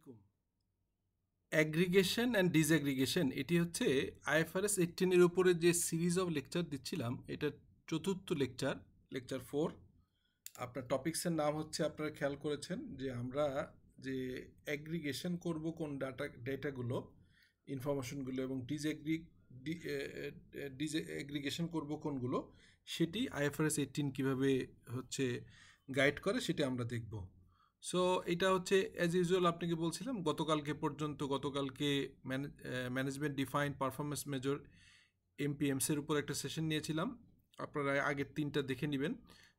আলাইকুম। Aggregation and ডিসঅ্যাগ্রিগেশন এটি হচ্ছে IFRS 18 এর উপরে যে সিরিজ অফ লেকচার দিচ্ছিলাম, এটা চতুর্থ লেকচার, লেকচার 4। আপনার টপিক্সের নাম হচ্ছে, আপনারা খেয়াল করেছেন যে আমরা যে অ্যাগ্রিগেশন করব কোন ডেটাগুলো, ইনফরমেশনগুলো, এবং ডিসঅ্যাগ্রিগেশন করব কোনগুলো, সেটি IFRS 18 কীভাবে হচ্ছে গাইড করে সেটা আমরা দেখব। সো এটা হচ্ছে অ্যাজ ইউজুয়াল আপনাকে বলছিলাম গতকালকে ম্যানেজমেন্ট ডিফাইন্ড পারফরমেন্স মেজর MPMসের উপর একটা সেশন নিয়েছিলাম। আপনারা আগের 3টা দেখে নেবেন।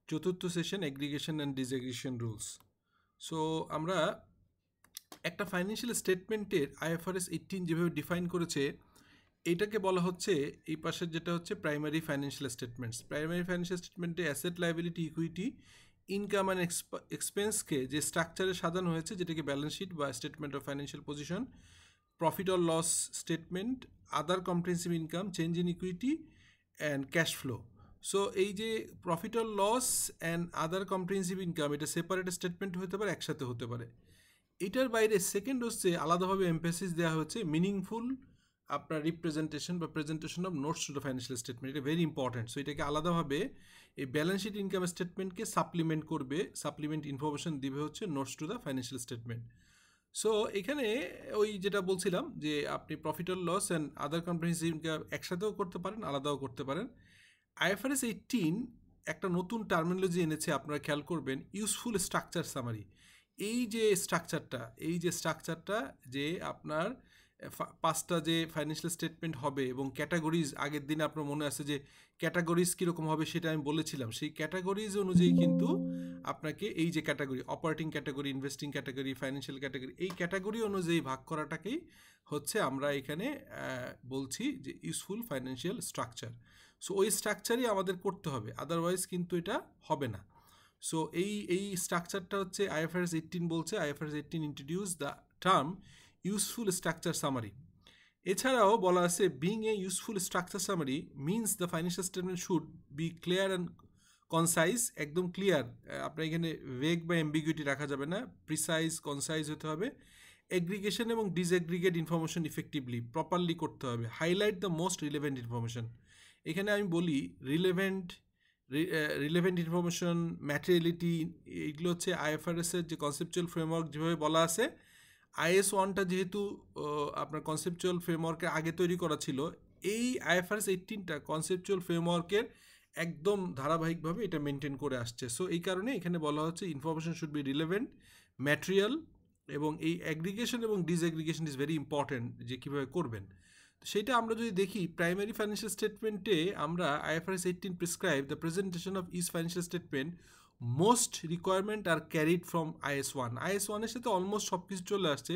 চতুর্থ session aggregation and disaggregation rules. So আমরা একটা ফাইন্যান্সিয়াল স্টেটমেন্টের IFRS 18 যেভাবে ডিফাইন করেছে, এইটাকে বলা হচ্ছে, এই পাশের যেটা হচ্ছে primary financial statements. Primary financial স্টেটমেন্টে asset, liability, equity, income and এক্সপেন্সকে যে স্ট্রাকচারে সাজানো হয়েছে, যেটাকে ব্যালেন্স শিট বা statement of financial position, profit or loss statement, other comprehensive income, change in equity and cash flow. So এই যে profit or loss and other comprehensive income, এটা সেপারেট স্টেটমেন্ট হতে পারে, একসাথে হতে পারে। এটার বাইরে সেকেন্ড হচ্ছে আলাদাভাবে এমফেসিস দেওয়া হচ্ছে মিনিংফুল আপনার রিপ্রেজেন্টেশন বা presentation of notes to the financial statement. এটা ভেরি ইম্পর্ট্যান্ট। সো এটাকে আলাদাভাবে এই ব্যালেন্স শিট, ইনকাম স্টেটমেন্টকে সাপ্লিমেন্ট করবে, সাপ্লিমেন্ট ইনফরমেশন দিবে হচ্ছে notes to the financial statement. So এখানে ওই যেটা বলছিলাম যে আপনি profit or loss and other comprehensive income একসাথেও করতে পারেন, আলাদাও করতে পারেন। IFRS 18 একটা নতুন টার্মিনোলজি এনেছে, আপনারা খেয়াল করবেন, ইউজফুল স্ট্রাকচার সামারি। এই যে স্ট্রাকচারটা যে আপনার 5টা যে ফাইন্যান্সিয়াল স্টেটমেন্ট হবে এবং ক্যাটাগরিজ, আগের দিনে আপনার মনে আছে যে ক্যাটাগরিজ কীরকম হবে সেটা আমি বলেছিলাম। সেই ক্যাটাগরিজ অনুযায়ী কিন্তু আপনাকে এই যে category, operating category, investing category, financial category, এই ক্যাটাগরি অনুযায়ী ভাগ করাটাকেই হচ্ছে আমরা এখানে বলছি যে ইউজফুল ফাইন্যান্সিয়াল স্ট্রাকচার। সো ওই স্ট্রাকচারই আমাদের করতে হবে, আদারওয়াইজ কিন্তু এটা হবে না। সো এই স্ট্রাকচারটা হচ্ছে IFRS 18 বলছে, IFRS 18 introduce the term useful structure summary. এছাড়াও বলা আছে, being a useful structure summary means the financial statement should be clear and concise. একদম ক্লিয়ার, আপনার এখানে ভেগ বা অ্যাম্বিগুইটি রাখা যাবে না, প্রিসাইজ, কনসাইজ হতে হবে। এগ্রিগেশন এবং ডিসএগ্রিগেট ইনফরমেশন ইফেক্টিভলি, প্রপারলি করতে হবে। Highlight the most relevant information. এখানে আমি বলি রিলেভেন্ট ইনফরমেশন, ম্যাটেরিয়ালিটি, এইগুলো হচ্ছে IFRS-এর যে কনসেপচুয়াল ফ্রেমওয়ার্ক যেভাবে বলা আছে। IS 1টা যেহেতু আপনার কনসেপচুয়াল ফ্রেমওয়ার্কের আগে তৈরি করা ছিল, এই IFRS 18টা কনসেপচুয়াল ফ্রেমওয়ার্কের একদম ধারাবাহিকভাবে এটা মেনটেন করে আসছে। সো এই কারণে এখানে বলা হচ্ছে information should be relevant, material, এবং এই অ্যাগ্রিগেশন এবং ডিসঅ্যাগ্রিগেশন ইজ ভেরি ইম্পর্ট্যান্ট যে কীভাবে করবেন। সেটা আমরা যদি দেখি, প্রাইমারি ফাইন্যান্সিয়াল স্টেটমেন্টে আমরা IFRS 18 prescribe the presentation of each financial statement, most requirement are carried from IS 1। IS 1-এর সাথে অলমোস্ট সব কিছু চলে আসছে,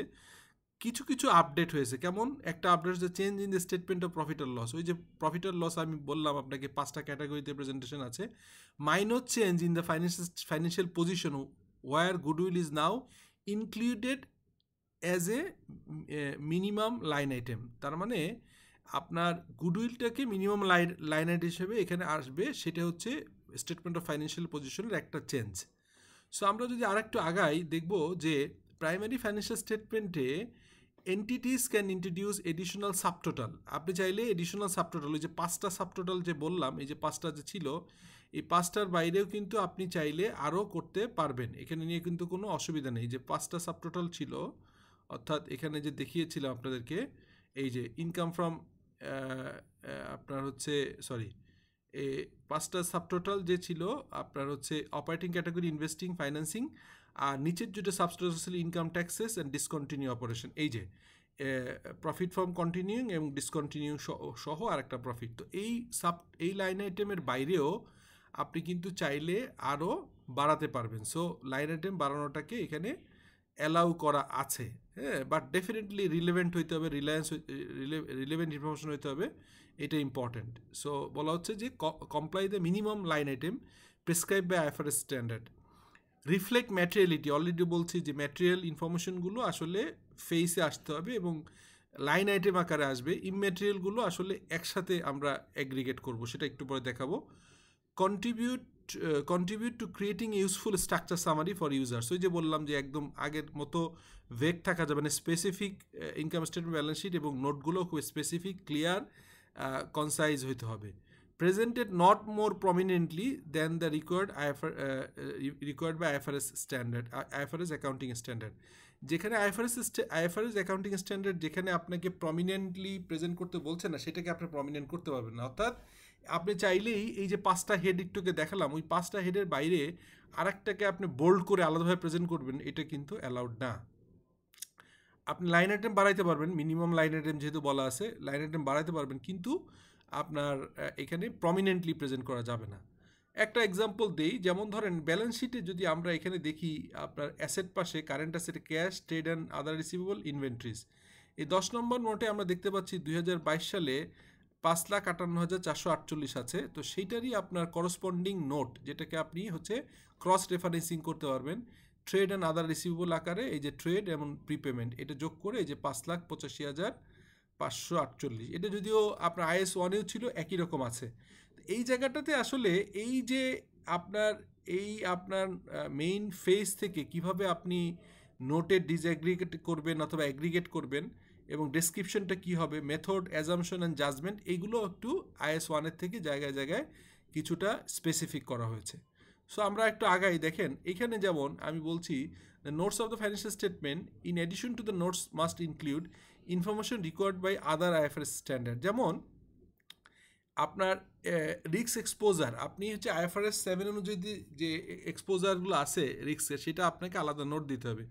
কিছু কিছু আপডেট হয়েছে। কেমন একটা আপডেট হচ্ছে, change in the statement of profit আর লস। ওই যে প্রফিট আর লস আমি বললাম আপনাকে 5টা ক্যাটাগরিতে প্রেজেন্টেশন আছে। Minor change in the financial position where goodwill is now included as a minimum line item. তার মানে আপনার গুডউইলটাকে মিনিমাম লাইন আইটেম হিসেবে এখানে আসবে, সেটা হচ্ছে স্টেটমেন্ট অফ ফাইন্যান্সিয়াল পজিশনের একটা চেঞ্জ। সো আমরা যদি আর একটু আগাই, দেখব যে প্রাইমারি ফাইন্যান্সিয়াল স্টেটমেন্টে entities can introduce additional subtotal. আপনি চাইলে এডিশনাল সাবটোটাল, ওই যে 5টা সাবটোটাল যে বললাম, এই যে 5টা যে ছিল, এই 5টার বাইরেও কিন্তু আপনি চাইলে আরও করতে পারবেন। এখানে নিয়ে কিন্তু কোনো অসুবিধা নেই। যে 5টা সাবটোটাল ছিল, অর্থাৎ এখানে যে দেখিয়েছিলাম আপনাদেরকে, এই যে ইনকাম ফ্রম আপনার হচ্ছে এই 5টা সাবটোটাল যে ছিল আপনার হচ্ছে অপারেটিং ক্যাটাগরি, ইনভেস্টিং, ফাইন্যান্সিং, আর নিচের যেটা সাবটোটাল ছিল income, taxes and discontinue operation. এই যে প্রফিট ফ্রম কন্টিনিউইং এবং ডিসকন্টিনিউ সহ আর একটা প্রফিট। তো এই লাইন আইটেমের বাইরেও আপনি কিন্তু চাইলে আরও বাড়াতে পারবেন। সো লাইন আইটেম বাড়ানোটাকে এখানে অ্যালাউ করা আছে, হ্যাঁ, বাট ডেফিনেটলি রিলেভেন্ট হইতে হবে, রিলেভেন্ট ইনফরমেশন হইতে হবে, এটা ইম্পর্ট্যান্ট। সো বলা হচ্ছে যে comply the minimum line item prescribe by IFRS standard. Reflect materiality, already বলছি যে ম্যাটেরিয়াল ইনফরমেশনগুলো আসলে ফেসে আসতে হবে এবং লাইন আইটেম আকারে আসবে। ইমম্যাটেরিয়ালগুলো আসলে একসাথে আমরা অ্যাগ্রিগেট করব, সেটা একটু পরে দেখাবো। Contribute contribute to creating useful structure summary for users. ওই যে বললাম যে একদম আগের মতো ভেগ থাকা যাবে না, specific income statement, balance sheet এবং নোটগুলো খুব স্পেসিফিক, ক্লিয়ার, কনসাইজ হইতে হবে। Presented not more prominently than the required by IFRS standard, IFRS accounting standard. যেখানে আইএফআরএস অ্যাকাউন্টিং স্ট্যান্ডার্ড যেখানে আপনাকে প্রমিনেন্টলি প্রেজেন্ট করতে বলছে না, সেটাকে আপনি প্রমিনেন্ট করতে পারবেন না। অর্থাৎ আপনি চাইলেই এই যে 5টা হেড একটুকে দেখালাম, ওই 5টা হেডের বাইরে আরেকটাকে আপনি বোল্ড করে আলাদাভাবে প্রেজেন্ট করবেন, এটা কিন্তু অ্যালাউড না। আপনি লাইন আইটেম বাড়াইতে পারবেন, মিনিমাম লাইন আইটেম যেহেতু বলা আছে, লাইন আইটেম বাড়াইতে পারবেন, কিন্তু আপনার এখানে প্রমিনেন্টলি প্রেজেন্ট করা যাবে না। একটা এক্সাম্পল দেই, যেমন ধরেন ব্যালেন্স শিটে যদি আমরা এখানে দেখি আপনার অ্যাসেট পাশে current asset, cash, trade and other receivable, inventories, এই 10 নম্বর নোটে আমরা দেখতে পাচ্ছি 2022 সালে 5,58,448 আছে। তো সেইটারই আপনার করসপন্ডিং নোট, যেটাকে আপনি হচ্ছে ক্রস রেফারেন্সিং করতে পারবেন ট্রেড অ্যান্ড আদার রিসিভেবল আকারে, এই যে ট্রেড এবং প্রিপেমেন্ট, এটা যোগ করে এই যে 5,85,548, এটা যদিও আপনার IS1-এও ছিল, একই রকম আছে। এই জায়গাটাতে আসলে এই যে আপনার মেইন ফেজ থেকে কিভাবে আপনি নোটে ডিসঅ্যাগ্রিগেট করবেন অথবা অ্যাগ্রিগেট করবেন এবং ডেসক্রিপশনটা কী হবে, মেথড, অ্যাজাম্পশন অ্যান্ড জাজমেন্ট, এইগুলো একটু IS1-এর থেকে জায়গায় জায়গায় কিছুটা স্পেসিফিক করা হয়েছে। সো আমরা একটু আগাই, দেখেন এখানে যেমন আমি বলছি, the notes of the financial statement in addition to the notes must include information required by other IFRS standard. যেমন আপনার রিস্ক এক্সপোজার, আপনি হচ্ছে IFRS 7 অনুযায়ী যে এক্সপোজারগুলো আছে রিস্কের, সেটা আপনাকে আলাদা নোট দিতে হবে।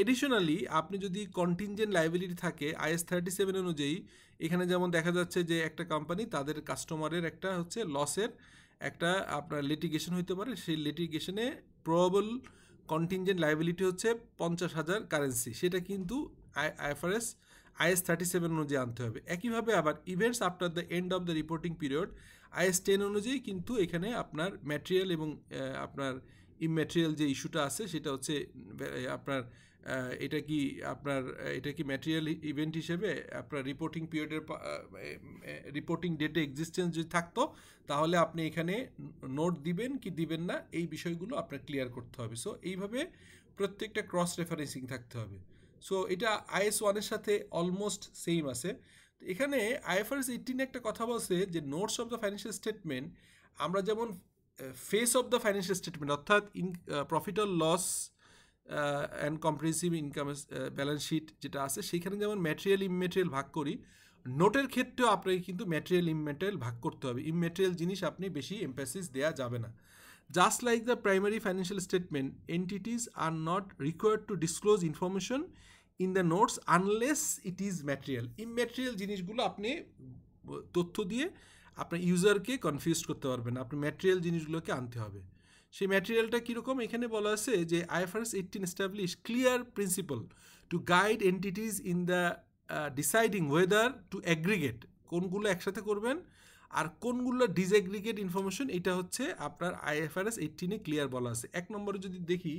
এডিশনালি আপনি যদি কন্টিনজেন্ট লাইবিলিটি থাকে IS 37 অনুযায়ী, এখানে যেমন দেখা যাচ্ছে যে একটা কোম্পানি তাদের কাস্টমারের একটা হচ্ছে লসের একটা আপনার লিটিগেশন হইতে পারে, সেই লিটিগেশনে প্রবাবল কন্টিনজেন্ট লাইবিলিটি হচ্ছে 50,000 কারেন্সি, সেটা কিন্তু IS 37 অনুযায়ী আনতে হবে। একইভাবে আবার events after the end of the reporting period IS 10 অনুযায়ী কিন্তু এখানে আপনার ম্যাটেরিয়াল এবং আপনার ইম্যাটেরিয়াল যে ইস্যুটা আছে সেটা হচ্ছে আপনার এটা কি ম্যাটেরিয়াল ইভেন্ট হিসেবে আপনার রিপোর্টিং পিরিয়ডের রিপোর্টিং ডেটে এক্সিস্টেন্স যদি থাকতো, তাহলে আপনি এখানে নোট দিবেন কি দিবেন না, এই বিষয়গুলো আপনার ক্লিয়ার করতে হবে। সো এইভাবে প্রত্যেকটা ক্রস রেফারেন্সিং থাকতে হবে। সো এটা IS1-এর সাথে অলমোস্ট সেম আছে। এখানে IFRS 18 একটা কথা বলছে যে notes of the financial statement, আমরা যেমন face of the financial statement অর্থাৎ profit or loss and comprehensive income balance sheet যেটা আছে, সেখানে যেমন ম্যাটেরিয়াল ইমম্যাটেরিয়াল ভাগ করি, নোটের ক্ষেত্রেও আপনাকে কিন্তু ম্যাটেরিয়াল ইমম্যাটেরিয়াল ভাগ করতে হবে। ইমম্যাটেরিয়াল জিনিস আপনি বেশি এমফ্যাসিস দেওয়া যাবে না। Just like the primary financial statement, entities are not required to disclose information in the notes unless it is material. Immaterial জিনিসগুলো আপনি তথ্য দিয়ে আপনার ইউজারকে কনফিউজ করতে পারবেন, আপনি ম্যাটেরিয়াল জিনিসগুলোকে আনতে হবে। সেই ম্যাটেরিয়ালটা কীরকম, এখানে বলা আছে যে IFRS 18 establish clear principle to guide entities in the deciding whether to aggregate, কোনগুলো একসাথে করবেন আর কোনগুলো ডিসএগ্রিগেট ইনফরমেশন, এটা হচ্ছে আপনার IFRS 18-এ ক্লিয়ার বলা আছে। 1 নম্বরে যদি দেখি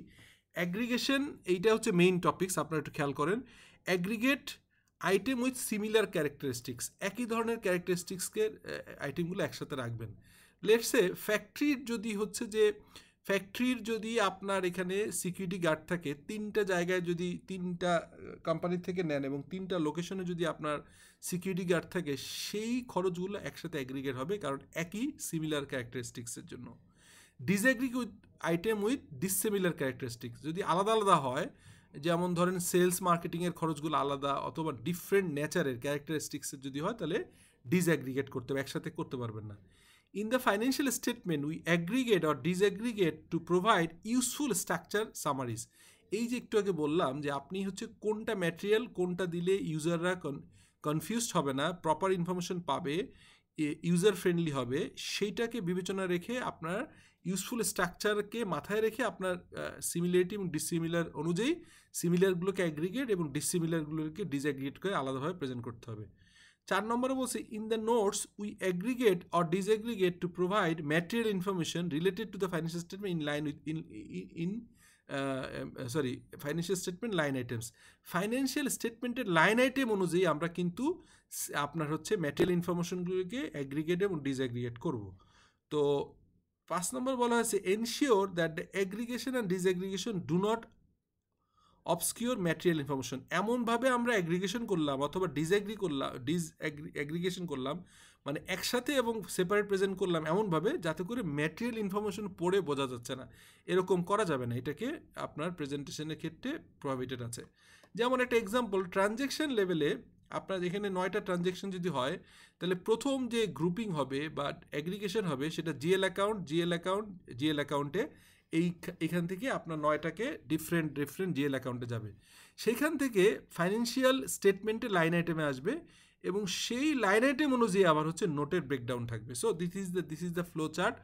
অ্যাগ্রিগেশন, এইটা হচ্ছে মেইন টপিকস, আপনারা একটু খেয়াল করেন। Aggregate item with similar characteristics, একই ধরনের ক্যারেক্টারিস্টিক্সকে আইটেমগুলো একসাথে রাখবেন। লেটসে ফ্যাক্টরির যদি হচ্ছে যে ফ্যাক্টরির যদি আপনার এখানে সিকিউরিটি গার্ড থাকে, 3টা জায়গায় যদি 3টা কোম্পানির থেকে নেন এবং 3টা লোকেশনে যদি আপনার সিকিউরিটি গার্ড থাকে, সেই খরচগুলো একসাথে অ্যাগ্রিগেট হবে, কারণ একই সিমিলার ক্যারেক্টারিস্টিক্সের জন্য। ডিসঅ্যাগ্রিগেট আইটেম উইথ ডিসসিমিলার ক্যারেক্টারিস্টিক্স, যদি আলাদা আলাদা হয়, যেমন ধরেন সেলস মার্কেটিংয়ের খরচগুলো আলাদা অথবা ডিফারেন্ট নেচারের ক্যারেক্টারিস্টিক্সের যদি হয়, তাহলে ডিসঅ্যাগ্রিগেট করতে হবে, একসাথে করতে পারবেন না। In the financial statement, we aggregate or disaggregate to provide useful structure summaries. এই যে একটু আগে বললাম যে আপনি হচ্ছে কোনটা ম্যাটেরিয়াল কোনটা দিলে ইউজাররা কনফিউজড হবে না, প্রপার ইনফরমেশন পাবে, ইউজার ফ্রেন্ডলি হবে, সেইটাকে বিবেচনা রেখে আপনার ইউজফুল স্ট্রাকচারকে মাথায় রেখে আপনার সিমিলারিটি এবং ডিসিমিলার অনুযায়ী সিমিলারগুলোকে অ্যাগ্রিগেট এবং ডিসিমিলারগুলোকে ডিসঅ্যাগ্রিগেট করে আলাদাভাবে প্রেজেন্ট করতে হবে। 4 নম্বরে বলছে in the notes we aggregate or disaggregate to provide material information related to the financial statement in line with financial statement line items. ফাইন্যান্সিয়াল স্টেটমেন্টের লাইন আইটেম অনুযায়ী আমরা কিন্তু আপনার হচ্ছে ম্যাটেরিয়াল ইনফরমেশনগুলোকে অ্যাগ্রিগেট এবং ডিসঅ্যাগ্রিগেট করব। তো 5 নম্বর বলা হয়েছে ensure that the aggregation and disaggregation do not obscure material information. এমনভাবে আমরা অ্যাগ্রিগেশন করলাম অথবা অ্যাগ্রিগেশন করলাম, মানে একসাথে এবং সেপারেট প্রেজেন্ট করলাম এমনভাবে যাতে করে ম্যাটেরিয়াল ইনফরমেশন পড়ে বোঝা যাচ্ছে না, এরকম করা যাবে না। এটাকে আপনার প্রেজেন্টেশনের ক্ষেত্রে প্রহিবিটেড আছে। যেমন একটা এক্সাম্পল, ট্রানজ্যাকশন লেভেলে আপনার এখানে 9টা ট্রানজ্যাকশন যদি হয়, তাহলে প্রথম যে গ্রুপিং হবে বা অ্যাগ্রিগেশন হবে সেটা জিএল অ্যাকাউন্টে এইখান থেকে আপনার 9টাকে ডিফারেন্ট জিএল অ্যাকাউন্টে যাবে। সেইখান থেকে ফাইন্যান্সিয়াল স্টেটমেন্টে লাইন আইটেমে আসবে এবং সেই লাইন আইটেম অনুযায়ী আবার হচ্ছে নোটের ব্রেকডাউন থাকবে। So this is the flow chart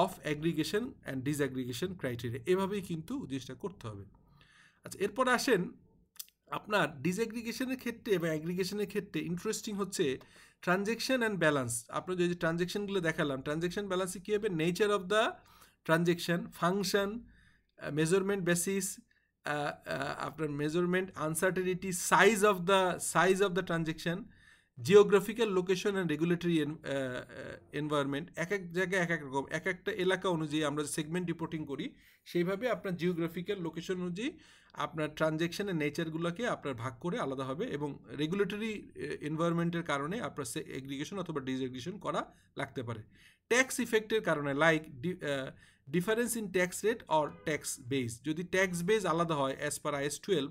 of aggregation and disaggregation criteria. এভাবেই কিন্তু জিনিসটা করতে হবে। আচ্ছা, এরপর আসেন আপনার ডিসঅ্যাগ্রিগেশনের ক্ষেত্রে এবং অ্যাগ্রিগেশনের ক্ষেত্রে ইন্টারেস্টিং হচ্ছে ট্রানজ্যাকশন অ্যান্ড ব্যালেন্স। আপনার যে ট্রানজ্যাকশনগুলো দেখালাম, ট্রানজ্যাকশন ব্যালেন্সে কী হবে, nature of the transaction, function, measurement basis, আপনার measurement uncertainty, size of the transaction, geographical location and regulatory environment. এক এক জায়গায় এক এক রকম, এক একটা এলাকা অনুযায়ী আমরা সেগমেন্ট রিপোর্টিং করি, সেইভাবে আপনার জিওগ্রাফিক্যাল লোকেশন অনুযায়ী আপনার ট্রানজ্যাকশনের নেচারগুলোকে আপনার ভাগ করে আলাদা হবে এবং রেগুলেটরি এনভায়রনমেন্টের কারণে আপনার এগ্রিগেশন অথবা ডিসএগ্রিগেশন করা লাগতে পারে। ট্যাক্স ইফেক্টের কারণে, like difference in tax rate or tax base, যদি ট্যাক্স বেস আলাদা হয় অ্যাজ পার IAS 12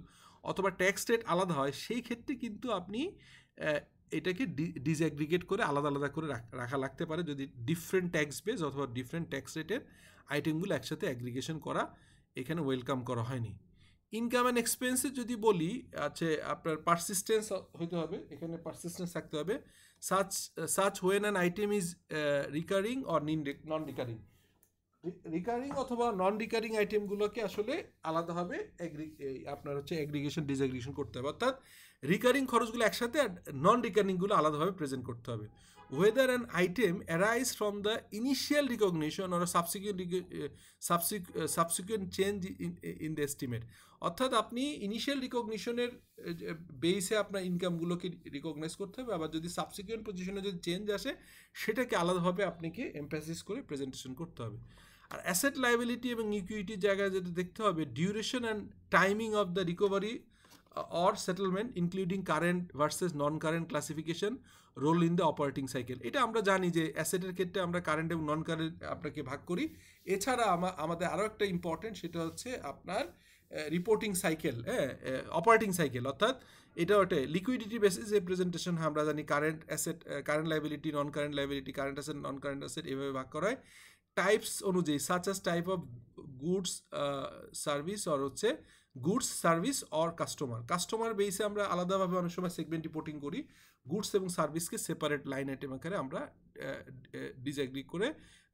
অথবা ট্যাক্স রেট আলাদা হয়, সেই ক্ষেত্রে কিন্তু আপনি এটাকে ডিসঅ্যাগ্রিগেট করে আলাদা আলাদা করে রাখা লাগতে পারে যদি ডিফারেন্ট ট্যাক্স বেস অথবা ডিফারেন্ট ট্যাক্স রেটের আইটেমগুলো একসাথে অ্যাগ্রিগেশন করা এখানে ওয়েলকাম করা হয়নি। ইনকাম অ্যান্ড এক্সপেন্সে যদি বলি, আছে আপনার পারসিস্টেন্স হইতে হবে, এখানে পারসিস্টেন্স থাকতে হবে। Such when an item is recurring or non recurring, recurring অথবা নন রিকারিং আইটেমগুলোকে আসলে আলাদাভাবে আপনার হচ্ছে অ্যাগ্রিগেশন ডিসঅ্যাগ্রিগেশন করতে হবে, অর্থাৎ রিকারিং খরচগুলো একসাথে আর নন রিকারিংগুলো আলাদাভাবে প্রেজেন্ট করতে হবে। whether an item arise from the initial recognition or a subsequent change in the estimate, অর্থাৎ আপনি ইনিশিয়াল রিকগনিশনের বেসে আপনার ইনকামগুলোকে রিকগনাইজ করতে হবে, আবার যদি সাবসিকুয়েন্ট পজিশনে যদি চেঞ্জ আসে সেটাকে আলাদাভাবে আপনাকে এমফ্যাসিস করে প্রেজেন্টেশন করতে হবে। আর অ্যাসেট লাইবিলিটি এবং ইকুইটির জায়গায় যেটা দেখতে হবে, duration and timing of the recovery or settlement including current versus non-current classification, role in the operating cycle. এটা আমরা জানি যে অ্যাসেটের ক্ষেত্রে আমরা কারেন্ট এবং নন কারেন্ট আপনাকে ভাগ করি। এছাড়া আমাদের আরও একটা ইম্পর্টেন্ট, সেটা হচ্ছে আপনার রিপোর্টিং সাইকেল, অপারেটিং সাইকেল, অর্থাৎ এটা ওটা লিকুইডিটি বেসিস যে প্রেজেন্টেশন আমরা জানি কারেন্ট অ্যাসেট, কারেন্ট লাইবিলিটি, নন কারেন্ট লাইবিলিটি, কারেন্ট অ্যাসেট, নন কারেন্ট অ্যাসেট, এভাবে ভাগ করা হয় টাইপস অনুযায়ী, such as type of goods service or হচ্ছে গুডস সার্ভিস অর কাস্টমার বেসে আমরা আলাদাভাবে অনেক সময় সেগমেন্ট রিপোর্টিং করি। গুডস এবং সার্ভিসকে সেপারেট লাইন আইটেম আকারে আমরা ডিসঅ্যাগ্রি করে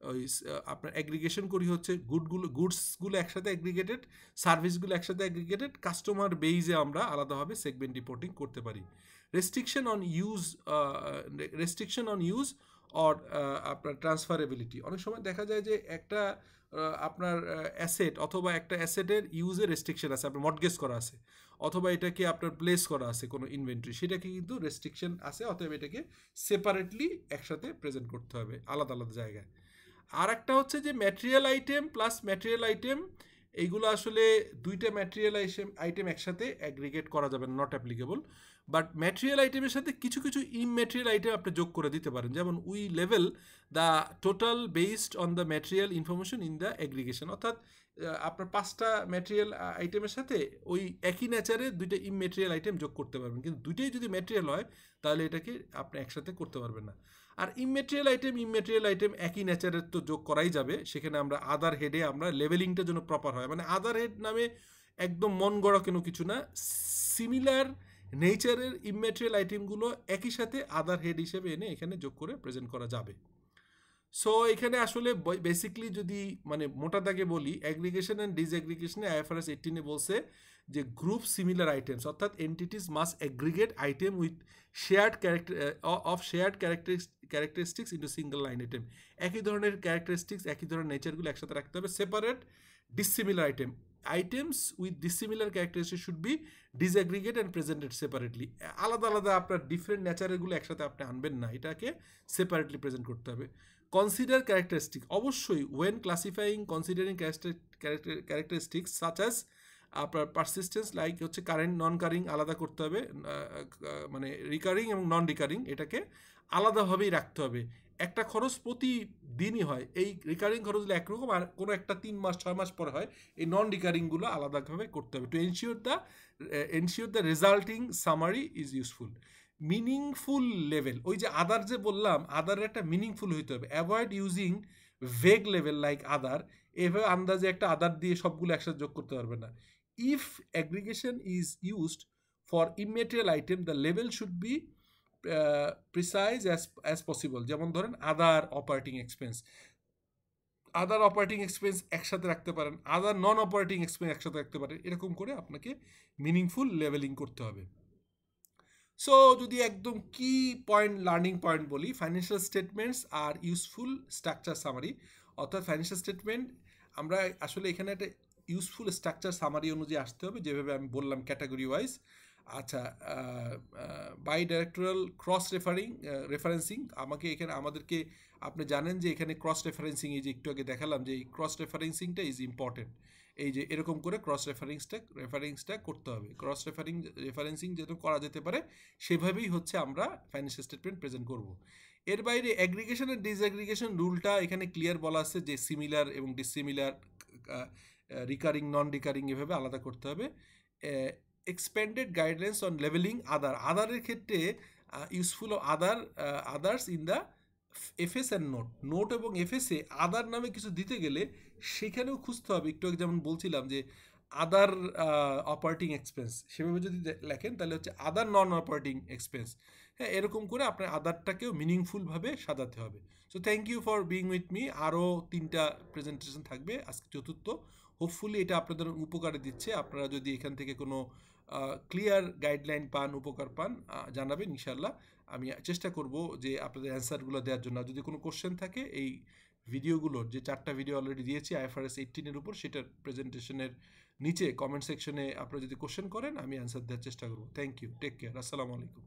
ওই আপনার অ্যাগ্রিগেশন করি হচ্ছে গুডসগুলো একসাথে অ্যাগ্রিগেটেড, সার্ভিসগুলো একসাথে অ্যাগ্রিগেটেড, কাস্টমার বেইজে আমরা আলাদাভাবে সেগমেন্ট রিপোর্টিং করতে পারি। রেস্ট্রিকশন অন ইউজ অর আপনার ট্রান্সফারেবিলিটি, অনেক সময় দেখা যায় যে একটা আপনার অ্যাসেট অথবা একটা অ্যাসেটের ইউজের রেস্ট্রিকশন আছে, আপনার মর্টগেজ করা আছে অথবা এটাকে আপনার প্লেস করা আছে কোনো ইনভেন্টরি, সেটাকে কিন্তু রেস্ট্রিকশন আছে, অথবা এটাকে সেপারেটলি একসাথে প্রেজেন্ট করতে হবে আলাদা আলাদা জায়গায়। আর একটা হচ্ছে যে material item plus material item, এইগুলো আসলে দুইটা ম্যাটেরিয়াল আইটেম একসাথে অ্যাগ্রিগেট করা যাবে না, নট অ্যাপ্লিকেবল। বাট ম্যাটেরিয়াল আইটেমের সাথে কিছু কিছু ইমম্যাটেরিয়াল আইটেম আপনি যোগ করে দিতে পারেন, যেমন we level the total based on the material information in the aggregation, অর্থাৎ আপনার 5টা ম্যাটেরিয়াল আইটেমের সাথে ওই একই নেচারে দুইটা ইমম্যাটেরিয়াল আইটেম যোগ করতে পারবেন, কিন্তু দুইটাই যদি ম্যাটেরিয়াল হয় তাহলে এটাকে আপনি একসাথে করতে পারবেন না। আর ইমম্যাটেরিয়াল আইটেম একই নেচারের তো যোগ করাই যাবে, সেখানে আমরা আদার হেডে আমরা লেভেলিংটা যেন প্রপার হয়, মানে আদার হেড নামে একদম মন গড়া কোনো কিছু না, সিমিলার নেচারের ইমম্যাটেরিয়াল আইটেমগুলো একই সাথে আদার হেড হিসেবে এনে এখানে যোগ করে প্রেজেন্ট করা যাবে। সো এখানে আসলে বেসিকলি যদি মানে মোটা দাগে বলি, অ্যাগ্রিগেশন অ্যান্ড ডিসঅ্যাগ্রিগেশনে IFRS 18 বলছে যে গ্রুপ সিমিলার আইটেমস, অর্থাৎ entities must aggregate item with shared characteristics into single line item, একই ধরনের ক্যারেক্টারিস্টিক্স একই ধরনের নেচারগুলো একসাথে রাখতে হবে। Separate dissimilar items with dissimilar characteristics should be disaggregate and presented separately, আলাদা আলাদা আপনার ডিফারেন্ট নেচারগুলো একসাথে আপনি আনবেন না, এটাকে সেপারেটলি প্রেজেন্ট করতে হবে। কনসিডার ক্যারেক্টারিস্টিক, অবশ্যই when classifying considering characteristics such as আপনার পারসিস্টেন্স, লাইক হচ্ছে কারেন্ট নন কারিং আলাদা করতে হবে, মানে রিকারিং এবং নন রিকারিং এটাকে আলাদাভাবেই রাখতে হবে। একটা খরচ প্রতিদিনই হয়, এই রিকারিং খরচগুলো একরকম, আর কোনো একটা 3 মাস 6 মাস পরে হয়, এই নন রিকারিংগুলো আলাদাভাবে করতে হবে to ensure the resulting summary is useful. Meaningful level, ওই যে আদার যে বললাম, আদারের একটা মিনিংফুল হইতে হবে। Avoid using vague level like other, এভাবে আন্দাজে একটা আদার দিয়ে সবগুলো একসাথে যোগ করতে পারবে না। If aggregation is used for immaterial item the level should be precise as possible. যেমন ধরেন আদার অপারেটিং এক্সপেন্স, আদার অপারেটিং এক্সপেন্স একসাথে রাখতে পারেন, আদার নন অপারেটিং এক্সপেন্স একসাথে রাখতে পারেন, এরকম করে আপনাকে মিনিংফুল লেভেলিং করতে হবে। সো যদি একদম কি পয়েন্ট, লার্নিং পয়েন্ট বলি, financial statements are useful structure summary. অর্থাৎ ফাইন্যান্সিয়াল স্টেটমেন্ট আমরা আসলে এখানে একটা ইউজফুল স্ট্রাকচার সামারি অনুযায়ী আসতে হবে, যেভাবে আমি বললাম ক্যাটাগরি ওয়াইজ। আচ্ছা, বাই ডাইরেক্টোরাল ক্রস রেফারেন্সিং, আমাদেরকে আপনি জানেন যে এখানে ক্রস রেফারেন্সিং, এই যে একটু আগে দেখালাম যে এই ক্রস রেফারেন্সিংটা ইজ ইম্পর্টেন্ট। এই যে এরকম করে ক্রস রেফারেন্সটা করতে হবে, ক্রস রেফারেন্সিং যেহেতু করা যেতে পারে সেভাবেই হচ্ছে আমরা ফাইন্যান্সিয়াল স্টেটমেন্ট প্রেজেন্ট করব। এর বাইরে অ্যাগ্রিগেশন আর ডিসঅ্যাগ্রিগেশন রুলটা এখানে ক্লিয়ার বলা আছে যে সিমিলার এবং ডিসিমিলার, রিকারিং নন রিকারিং এভাবে আলাদা করতে হবে। এক্সপেন্ডেড গাইডলাইন্স অন লেভেলিং আদারের ক্ষেত্রে useful of others in the FS and note এবং এফএসে আদার নামে কিছু দিতে গেলে সেখানেও খুঁজতে হবে। একটু যেমন বলছিলাম যে আদার অপারেটিং এক্সপেন্স, সেভাবে যদি লেখেন তাহলে হচ্ছে আদার নন অপারেটিং এক্সপেন্স। হ্যাঁ, এরকম করে আপনার আদারটাকেও মিনিংফুলভাবে সাজাতে হবে। So thank you for being with me. আরও 3টা প্রেজেন্টেশন থাকবে, আজকে 4th। হোপফুলি এটা আপনাদের উপকারে দিচ্ছে। আপনারা যদি এখান থেকে কোনো ক্লিয়ার গাইডলাইন পান, উপকার পান, জানাবেন ইনশাল্লাহ। আমি চেষ্টা করব যে আপনাদের অ্যান্সারগুলো দেওয়ার জন্য। যদি কোনো কোশ্চেন থাকে এই ভিডিওগুলোর, যে 4টা ভিডিও অলরেডি দিয়েছি IFRS 18-এর উপর, সেটার প্রেজেন্টেশনের নিচে কমেন্ট সেকশনে আপনারা যদি কোশ্চেন করেন আমি অ্যান্সার দেওয়ার চেষ্টা করব। থ্যাংক ইউ, টেক কেয়ার, আসসালামু আলাইকুম।